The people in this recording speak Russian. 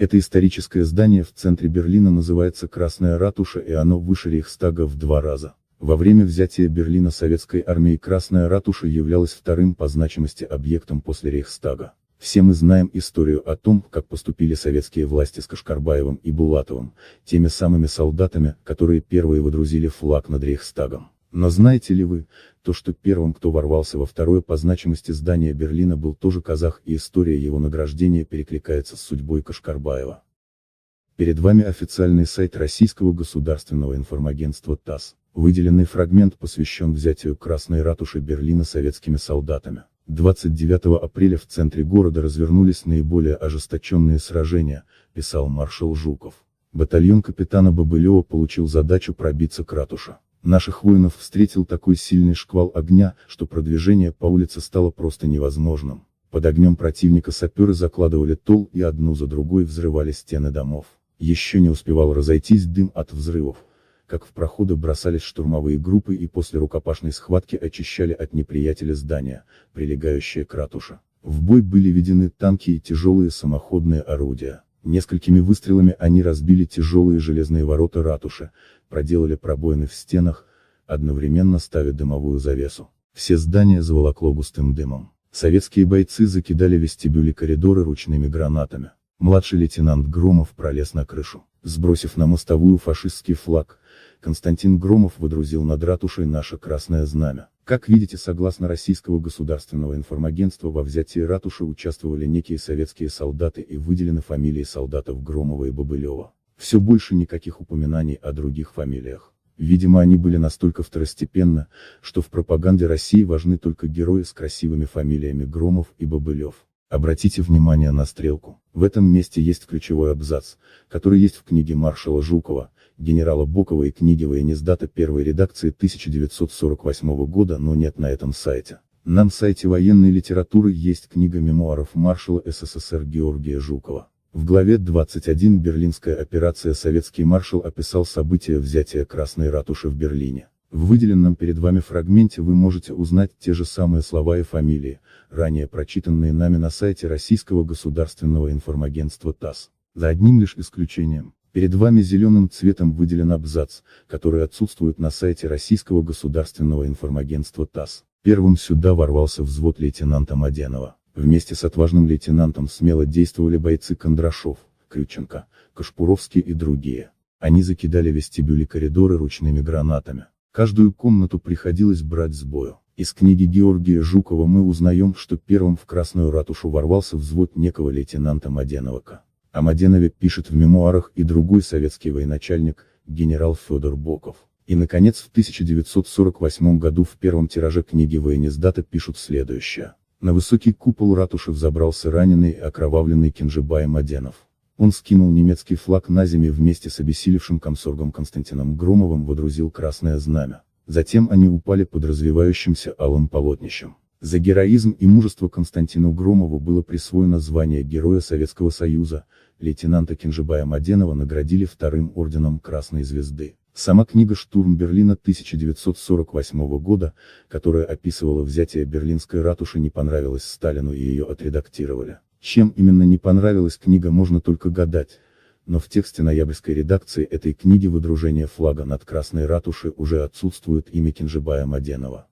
Это историческое здание в центре Берлина называется Красная ратуша, и оно выше Рейхстага в 2 раза. Во время взятия Берлина советской армией Красная ратуша являлась вторым по значимости объектом после Рейхстага. Все мы знаем историю о том, как поступили советские власти с Кашкарбаевым и Булатовым, теми самыми солдатами, которые первые водрузили флаг над Рейхстагом. Но знаете ли вы, что первым, кто ворвался во второе по значимости здание Берлина, был тоже казах, и история его награждения перекликается с судьбой Кашкарбаева. Перед вами официальный сайт Российского государственного информагентства ТАСС. Выделенный фрагмент посвящен взятию Красной ратуши Берлина советскими солдатами. 29 апреля в центре города развернулись наиболее ожесточенные сражения, писал маршал Жуков. Батальон капитана Бобылева получил задачу пробиться к ратуше. Наших воинов встретил такой сильный шквал огня, что продвижение по улице стало просто невозможным. Под огнем противника саперы закладывали тол и одну за другой взрывали стены домов. Еще не успевал разойтись дым от взрывов, как в проходы бросались штурмовые группы и после рукопашной схватки очищали от неприятеля здания, прилегающее к ратуше. В бой были введены танки и тяжелые самоходные орудия. Несколькими выстрелами они разбили тяжелые железные ворота ратуши, проделали пробоины в стенах, одновременно ставя дымовую завесу. Все здания заволокло густым дымом. Советские бойцы закидали вестибюли коридоры ручными гранатами. Младший лейтенант Громов пролез на крышу. Сбросив на мостовую фашистский флаг, Константин Громов водрузил над ратушей наше красное знамя. Как видите, согласно Российского государственного информагентства, во взятии ратуши участвовали некие советские солдаты и выделены фамилии солдатов Громова и Бобылева. Все больше никаких упоминаний о других фамилиях. Видимо, они были настолько второстепенны, что в пропаганде России важны только герои с красивыми фамилиями Громов и Бобылев. Обратите внимание на стрелку. В этом месте есть ключевой абзац, который есть в книге маршала Жукова, генерала Бокова и книге воениздата первой редакции 1948 года, но нет на этом сайте. На сайте военной литературы есть книга мемуаров маршала СССР Георгия Жукова. В главе 21 «Берлинская операция» советский маршал описал события взятия Красной ратуши в Берлине. В выделенном перед вами фрагменте вы можете узнать те же самые слова и фамилии, ранее прочитанные нами на сайте Российского государственного информагентства ТАСС. За одним лишь исключением. Перед вами зеленым цветом выделен абзац, который отсутствует на сайте Российского государственного информагентства ТАСС. Первым сюда ворвался взвод лейтенанта Маденова. Вместе с отважным лейтенантом смело действовали бойцы Кондрашов, Крюченко, Кашпуровский и другие. Они закидали вестибюли коридоры ручными гранатами. Каждую комнату приходилось брать с бою. Из книги Георгия Жукова мы узнаем, что первым в Красную ратушу ворвался взвод некого лейтенанта Маденовака. О Маденове пишет в мемуарах и другой советский военачальник, генерал Федор Боков. И наконец в 1948 году в первом тираже книги воениздата пишут следующее. На высокий купол ратуши взобрался раненый и окровавленный Кенжебай Маденов. Он скинул немецкий флаг на землю и вместе с обессилевшим комсоргом Константином Громовым водрузил красное знамя. Затем они упали под развивающимся алым полотнищем. За героизм и мужество Константину Громову было присвоено звание Героя Советского Союза, лейтенанта Кенжебая Маденова наградили вторым орденом Красной Звезды. Сама книга «Штурм Берлина» 1948 года, которая описывала взятие Берлинской ратуши, не понравилась Сталину и ее отредактировали. Чем именно не понравилась книга, можно только гадать, но в тексте ноябрьской редакции этой книги водружение флага над Красной ратушей уже отсутствует имя Кенжебая Маденова.